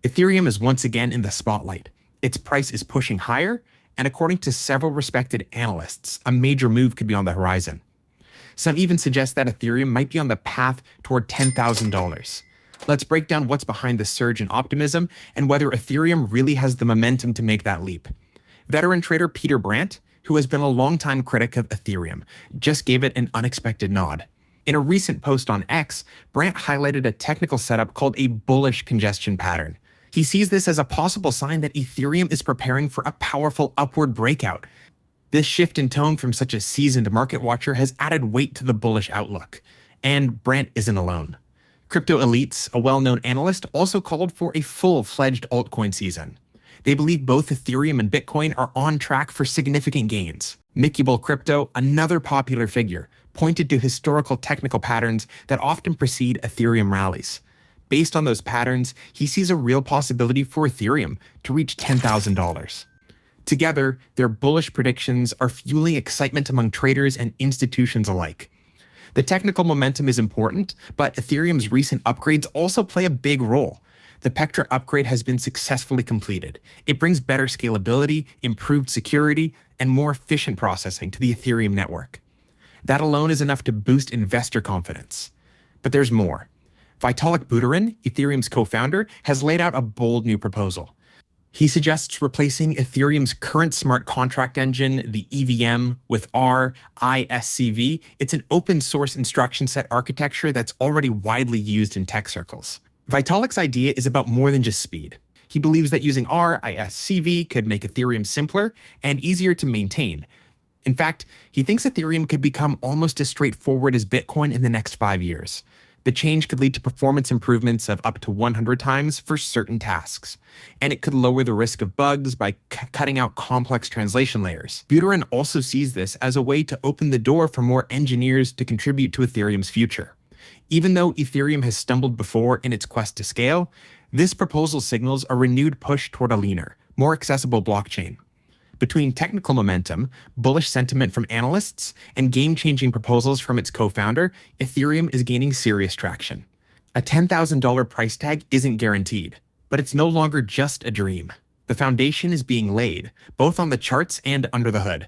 Ethereum is once again in the spotlight. Its price is pushing higher, and according to several respected analysts, a major move could be on the horizon. Some even suggest that Ethereum might be on the path toward $10,000. Let's break down what's behind the surge in optimism and whether Ethereum really has the momentum to make that leap. Veteran trader Peter Brandt, who has been a longtime critic of Ethereum, just gave it an unexpected nod. In a recent post on X, Brandt highlighted a technical setup called a bullish congestion pattern. He sees this as a possible sign that Ethereum is preparing for a powerful upward breakout. This shift in tone from such a seasoned market watcher has added weight to the bullish outlook. And Brandt isn't alone. Crypto elites, a well-known analyst, also called for a full-fledged altcoin season. They believe both Ethereum and Bitcoin are on track for significant gains. Mickeyable Crypto, another popular figure, pointed to historical technical patterns that often precede Ethereum rallies. Based on those patterns, he sees a real possibility for Ethereum to reach $10,000. Together, their bullish predictions are fueling excitement among traders and institutions alike. The technical momentum is important, but Ethereum's recent upgrades also play a big role. The Pectra upgrade has been successfully completed. It brings better scalability, improved security, and more efficient processing to the Ethereum network. That alone is enough to boost investor confidence. But there's more. Vitalik Buterin, Ethereum's co-founder, has laid out a bold new proposal. He suggests replacing Ethereum's current smart contract engine, the EVM, with RISC-V. It's an open source instruction set architecture that's already widely used in tech circles. Vitalik's idea is about more than just speed. He believes that using RISC-V could make Ethereum simpler and easier to maintain. In fact, he thinks Ethereum could become almost as straightforward as Bitcoin in the next 5 years. The change could lead to performance improvements of up to 100 times for certain tasks, and it could lower the risk of bugs by cutting out complex translation layers. Buterin also sees this as a way to open the door for more engineers to contribute to Ethereum's future. Even though Ethereum has stumbled before in its quest to scale, this proposal signals a renewed push toward a leaner, more accessible blockchain. Between technical momentum, bullish sentiment from analysts, and game-changing proposals from its co-founder, Ethereum is gaining serious traction. A $10,000 price tag isn't guaranteed, but it's no longer just a dream. The foundation is being laid, both on the charts and under the hood.